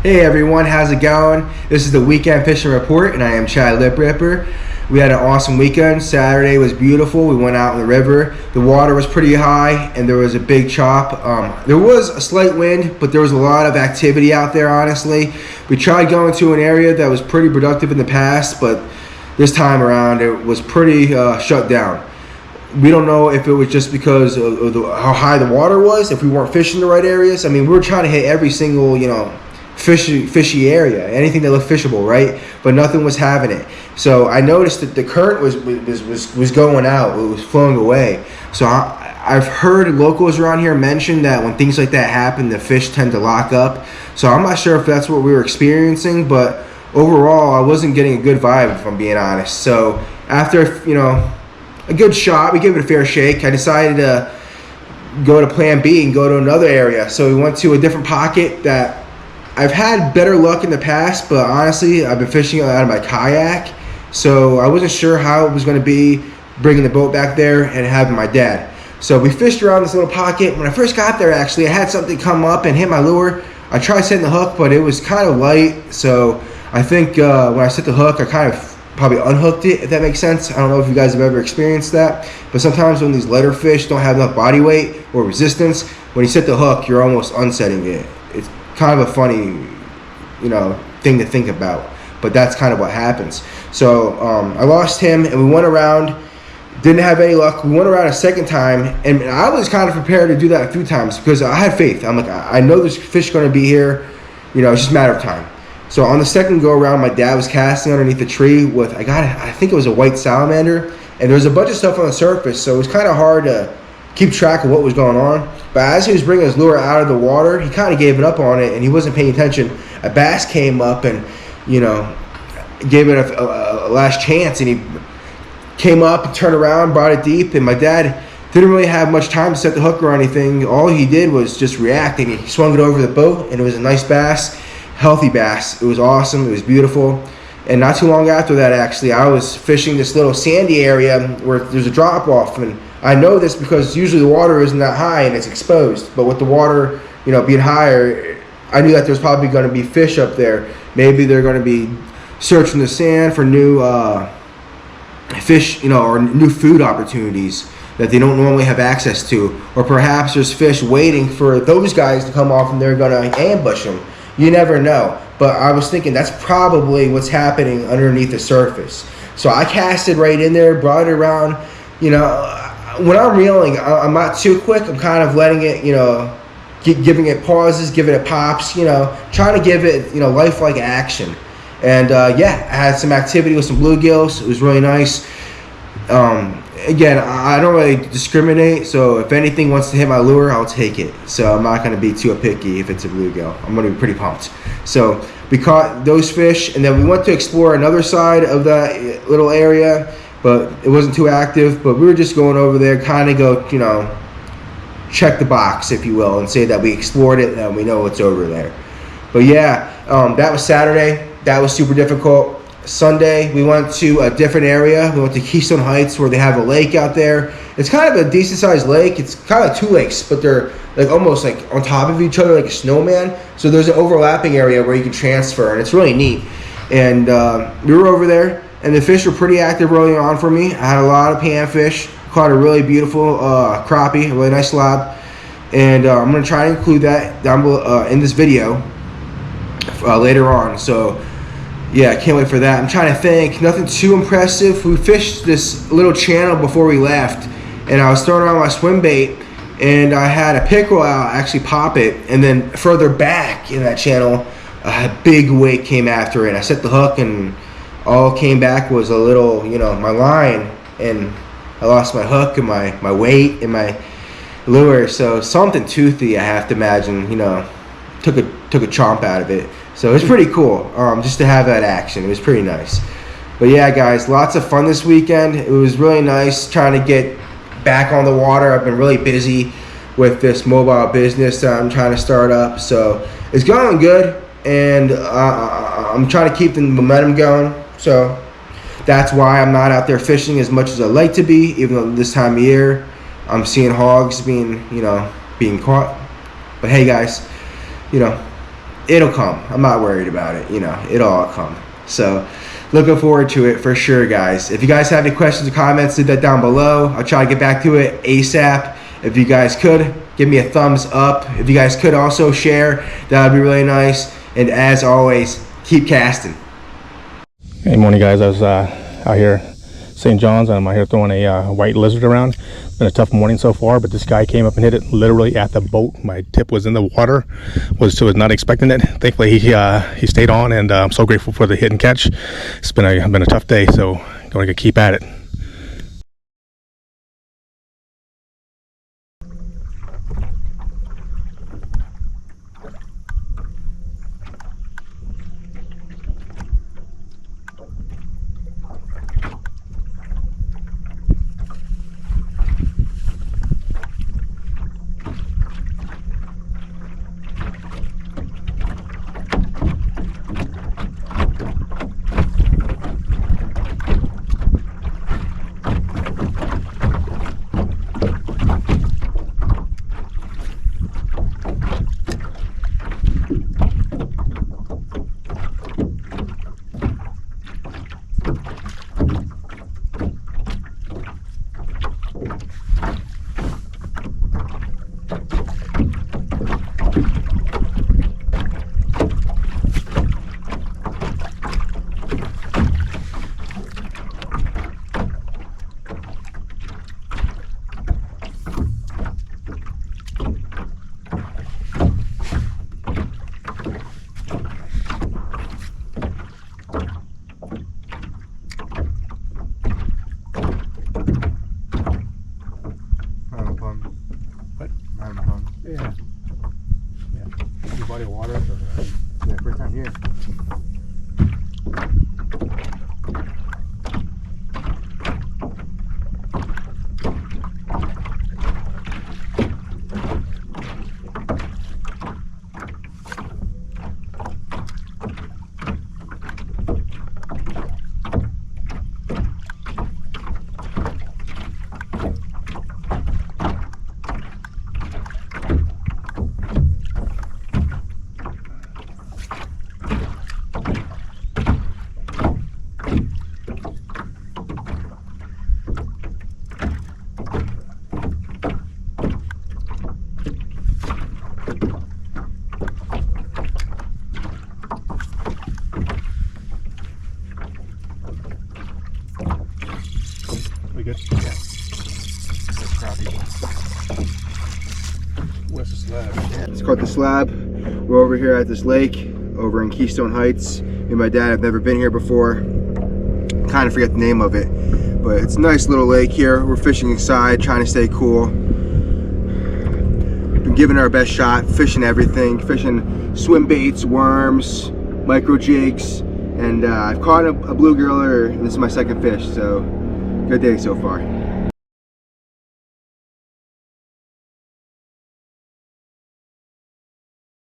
Hey everyone, how's it going? This is the Weekend Fishing Report and I am Chad Lip Ripper. We had an awesome weekend. Saturday was beautiful. We went out in the river. The water was pretty high and there was a big chop. There was a slight wind, but there was a lot of activity out there, honestly. We tried going to an area that was pretty productive in the past, but this time around it was pretty shut down. We don't know if it was just because of how high the water was, if we weren't fishing the right areas. I mean, we were trying to hit every single, fishy area, anything that looked fishable, right? But nothing was having it. So I noticed that the current was going out. It was flowing away. So I've heard locals around here mention that when things like that happen, the fish tend to lock up. So I'm not sure if that's what we were experiencing, but overall, I wasn't getting a good vibe, if I'm being honest. So after, a good shot, we gave it a fair shake. I decided to go to plan B and go to another area. So we went to a different pocket that I've had better luck in the past, but honestly, I've been fishing out of my kayak, so I wasn't sure how it was going to be bringing the boat back there and having my dad. So we fished around this little pocket. When I first got there, actually, I had something come up and hit my lure. I tried setting the hook, but it was kind of light, so I think when I set the hook, I kind of probably unhooked it, if that makes sense. I don't know if you guys have ever experienced that, but sometimes when these lighter fish don't have enough body weight or resistance, when you set the hook, you're almost unsetting it. It's kind of a funny, thing to think about, but that's kind of what happens. So I lost him, and we went around, didn't have any luck. We went around a second time, and I was kind of prepared to do that a few times because I had faith. I'm like, I know this fish is going to be here. It's just a matter of time. So on the second go around, my dad was casting underneath the tree with, I think it was a white salamander, and there was a bunch of stuff on the surface, so it was kind of hard to keep track of what was going on. But as he was bringing his lure out of the water, he kind of gave it up on it, and he wasn't paying attention. A bass came up and, gave it a last chance, and he came up and turned around, brought it deep, and my dad didn't really have much time to set the hook or anything. All he did was just react, and he swung it over the boat, and it was a nice bass, healthy bass. It was awesome. It was beautiful. And not too long after that, actually, I was fishing this little sandy area where there's a drop-off, and I know this because usually the water isn't that high and it's exposed. But with the water, being higher, I knew that there's probably going to be fish up there. Maybe they're going to be searching the sand for new fish, or new food opportunities that they don't normally have access to. Or perhaps there's fish waiting for those guys to come off and they're going to ambush them. You never know. But I was thinking that's probably what's happening underneath the surface. So I casted right in there, brought it around. When I'm reeling, I'm not too quick. I'm kind of letting it, giving it pauses, giving it pops, trying to give it, lifelike action. And I had some activity with some bluegills. It was really nice. Again, I don't really discriminate, so if anything wants to hit my lure, I'll take it. So I'm not going to be too picky if it's a bluegill. I'm going to be pretty pumped. So we caught those fish, and then we went to explore another side of that little area, but it wasn't too active. But we were just going over there, kind of go, check the box, if you will, and say that we explored it and we know what's over there. But that was Saturday. That was super difficult. Sunday, we went to a different area. We went to Keystone Heights, where they have a lake out there. It's kind of a decent-sized lake. It's kind of two lakes, but they're almost on top of each other, like a snowman. So there's an overlapping area where you can transfer, and it's really neat. And we were over there, and the fish were pretty active early on for me. I had a lot of panfish. Caught a really beautiful crappie, a really nice slob. And I'm going to try to include that down below, in this video later on. So I can't wait for that. I'm trying to think. Nothing too impressive. We fished this little channel before we left, and I was throwing around my swim bait, and I had a pickerel out actually pop it, and then further back in that channel, a big weight came after it. I set the hook, and all came back was a little, my line, and I lost my hook and my weight and my lure. So something toothy, I have to imagine, took a chomp out of it. So it was pretty cool, just to have that action. It was pretty nice. But guys, lots of fun this weekend. It was really nice trying to get back on the water. I've been really busy with this mobile business that I'm trying to start up. So it's going good, and I'm trying to keep the momentum going. So that's why I'm not out there fishing as much as I'd like to be, even though this time of year I'm seeing hogs being caught. But hey guys, it'll come. I'm not worried about it. You know, it'll all come. So looking forward to it for sure, guys. If you guys have any questions or comments, leave that down below. I'll try to get back to it ASAP. If you guys could, give me a thumbs up. If you guys could also share, that would be really nice. And as always, keep casting. Hey, morning guys. I was out here St. John's, and I'm out here throwing a white lizard around. Been a tough morning so far, but this guy came up and hit it literally at the boat. My tip was in the water, was not expecting it. Thankfully he stayed on, and I'm so grateful for the hit and catch. It's been a tough day, so going to keep at it. Yeah. Your body of water. Yeah, first time here. We good? Yeah. That's crappie. Where's the slab? It's called the Slab. We're over here at this lake over in Keystone Heights. Me and my dad have never been here before. Kind of forget the name of it, but it's a nice little lake here. We're fishing inside, trying to stay cool. Been giving it our best shot, fishing everything, fishing swim baits, worms, micro jigs, and I've caught a bluegiller, and this is my second fish, so good day so far.